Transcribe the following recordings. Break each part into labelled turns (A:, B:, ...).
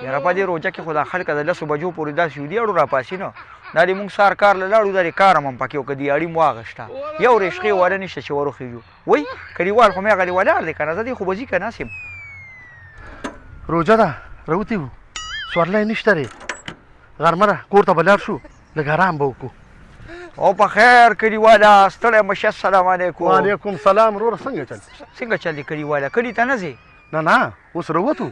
A: یاره په دې روژه کې خو دا خلک د 10 بجو پورې داسې ودي اړو راپاسي نه دا دې مونږ سهار کار له لاړو دا دې کار هم پکې وکړه دیاړي مو واغېسته یو رشقې واله نشته چې وروخېږو وایي کلیوال خو مې هغه دې ولاړ دی که نه زه دې خو به ځي که ناست یم
B: روژه ده راوتي وو سورلی نشته دی غرمه ده کور ته به لاړ شو لږ ارام به وکړو
A: او په خیر کلیواله ستړی مشه السلام علیکم
B: وعلیکم سلام وروره څنګه چل
A: څنګه چل دی کلیواله کلي ته نه ځې
B: نه نه اوس راوتو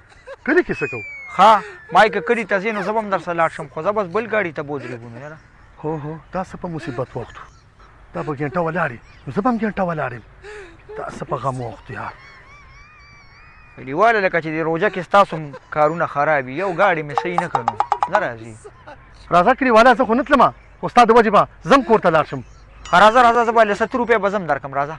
B: کلي کې څه کوو
A: ښه ما یې که کلي ته ځې نو زه به هم در سره لاړ شم خو زه بس بل ګاډي ته بودرېږو نو یاره
B: هو دا څه په مصیبت وخت دا به ګنټه ولاړې نو زه به هم ګنټه ولاړ یم دا څه په غم وخت یار
A: کلیواله لکه چې د روژه کې ستاسو کارونه خراب وي یو ګاډي مې صحیح نه کړو نه راځي
B: راځه کلیواله زه خو نه تلمه خو ستا د وجې به زه هم کور ته لاړ شم
A: ښه راځه راځه زه به له 70 روپۍ به زه هم درکړم راځه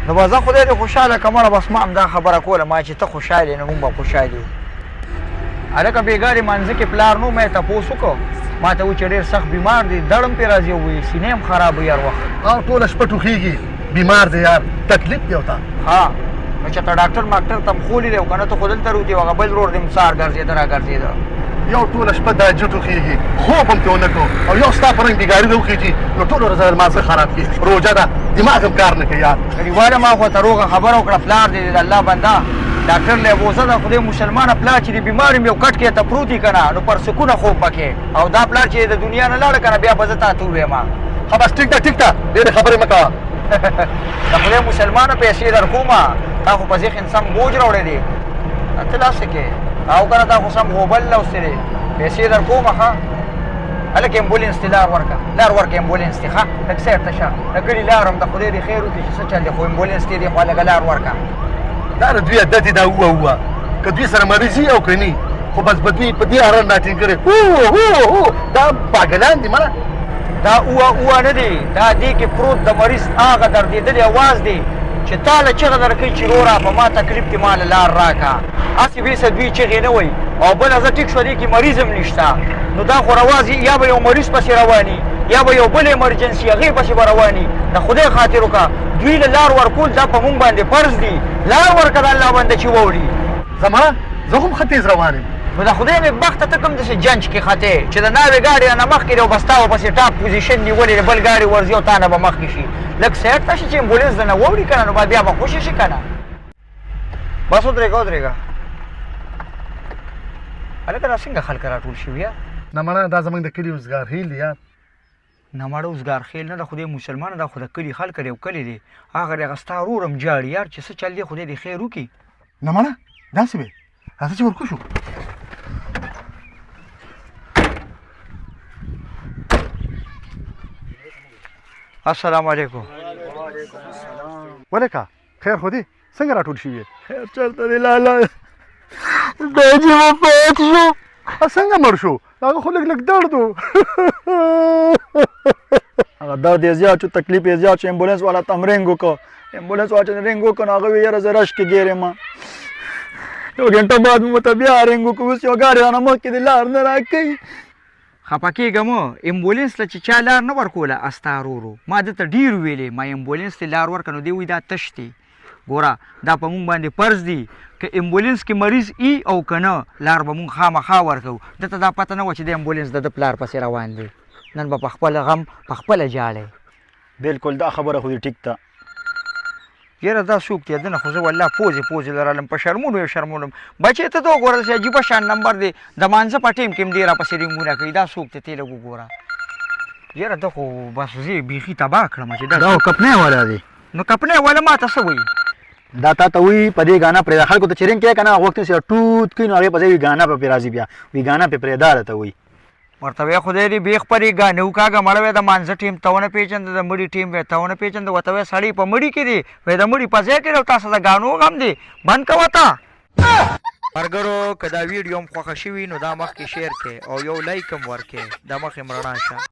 A: نو به زه خدای دې خوشحاله کړمه بس ما هم دا خبره کوله ما چې ته خوشحال یې نو موږ به خوشحال یو هلکه بېګارې مانځه کې پلار نو ما یې تپوس وکړو ما ته وایي چې ډېر سخت بیمار دی دړ هم پرې راځي وایي سینې هم خراب وي هر وخت
B: او ټوله شپه ټوخېږي بیمار دی یار تکلیف دی ورته
A: ها نو چې ته ډاکټر ماکټر ته هم ښولي دی او که نه ته خو دلته روتې هغه بل روډ دې هم سهار ګرځېده را ګرځېده
B: یو ټوله شپه دا جټ وخېږي خوب هم ترې ونه کړو او یو ستا په رنګ بېګاري ده وخېږي نو ټوله ورځ لمانځه خراب کړي روژه ده دماغ هم کار نه کوي یار
A: کلیواله ما خو ته روغه خبره وکړه پلار دې د الله بنده ډاکټر لیبوزه ده خدای مسلمانه پلار چې د بیمار یم یو کټ کې ته پروت که نه نو پر سکونه خوب پکې او دا پلار چې د دنیا نه لاړه که نه بیا به زه تا ته ووایم
B: ښه بس ټیک ده ټیک ده ډېرې خبرې مه کوه
A: د خدای مسلمانه پیسې در کومه تا خو په ذهن سم بوج راوړی دی ته داسې کې او که نه تا خو سم غوبل لوستی دی پیسې در کومه ښه هلکه امبولینس دې لار ورکړه امبولینس دې ښه لږ سیر ته شه د کلي لار هم د خدای دې خیر وکړي چې څه چل دی خو امبولینس دې دې خوا لږه لار ورکړه
B: دا د دوی عادت دی دا ووه که دوی سره مریض وي او که نه خو بس به دوی په دې ارن راټینګ کړی هو دا پاګلان دي مړه
A: دا اوه نه دی دا دې کې پروت د مریض هغه دردېدلی اواز دی چې تا له چغه درکوي چې وروره په ما تکلیف دې ما له لار راکړه هسې بېسه دوی چغې نه وایي او بله زه ټیک شوه دې کې مریض هم نشته نو دا خو رواز یا به یو مریض پسې رواني یا به یو بل ایمرجنسي هغې پسې به رواني د خدای خاطر وکړه دوی له لار ورکول دا په مونږ باندې فرض دي لار ورکړه د الله بنده چې واوړي
B: زما زه هم ښه تیز روان یم
A: نو د خدای مې بخته ته کوم داسې جنج کې خطې چې د ناوې ګاډي نه مخکې دی او بس تا ورپسې ټاپ پوزیشن نیولې د بل ګاډي ورځي او تا نه به مخکې شي لږ سایډ ته شي چې امبولینس درنه واوړي که نه نو بیا به خوشې شي که نه بس ودرېږه هلکه دا څنګه خلک راټول شوي یا
B: نه مړه دا زموږ د کلي اوزګار هیل دی یار
A: نه مړه اوزګار خیل نه د خدای مسلمانه دا خو د کلي خلک دی او کلي دی هغه د هغه ستا ورور هم جاړي یار چې څه چل دی خدای دې خیر وکړي
B: نه مړه داسې وې راځه چې ورکو شو
A: السلام علیکم
B: ولکه خیر خو دې څنګه راټول شوي
C: خیر چېرته دی لالا دا چې وفات شو
B: څنګه مړ شو هغه خو لږ درد و
C: هغه درد یې زیات شو تکلیف یې زیات شو امبولینس والا ته هم رنګ وکړو امبولینس والا چې رنګ وکړو نو هغه ویل یاره زه رش کې ګیر یم یو ګنټه بعد مې ورته بیا رنګ وکړو اوس یو ګاډي رانه مخکې د لار نه راکوي
A: خفه کېږه مه امبولینس له چې چا لار نه ورکوله استا ورورو ما دته ډېر ویلې ما امبولینس ته لار ورکړه نو دی وایي دا تش دی ګوره دا په مونږ باندې فرض دی که امبولینس کې مریض ای او که نه لار به مونږ خامخا ورکوو دته دا پته نه وه چې د امبولینس د پلار پسې روان دی نن به په خپله غم په خپله جاړی
C: بلکل دا خبره خو دې ټیک ده
A: یاره دا څوک دی دنه خو زه والله پوزې لرلم په شرمونو یې شرمولم بچې ته ته وګوره داسې عجیبه شان نمبر دی د مانځه په ټیم کې هم دی راپسې رنګونه کوي دا څوک دی ته لږ وګوره یاره ده خو بس زه یې بیخي تباه کړم چې
C: دا خو کپنی والا دی
A: نو کپنی والا ما ته څه وایي
C: دا تا ته وایي په دې ګانا پرېږده خلکو ته چې رنګ کوې که نه هغه وخت سره ټوت کوي نو هغې په ځای وي ګانا به پرې راځي بیا وي ګانا پرې پرېږده راته وایي
A: ورته وی خدای دې بیخ پرې ګانه وکاږه مړه وی د مانځه ټیم ته ونه پېژنده د مړي ټیم وی ته ونه پېژنده ورته وی سړی په مړي کې دی وی د مړي په ځای کې دی او تاسو د ګانو غم دی بند کوه ته ملګرو که دا ویډیو هم خوښه شوي نو دا مخکې شیر کړئ او یو لایک هم ورکړئ دا مخې م رڼا شه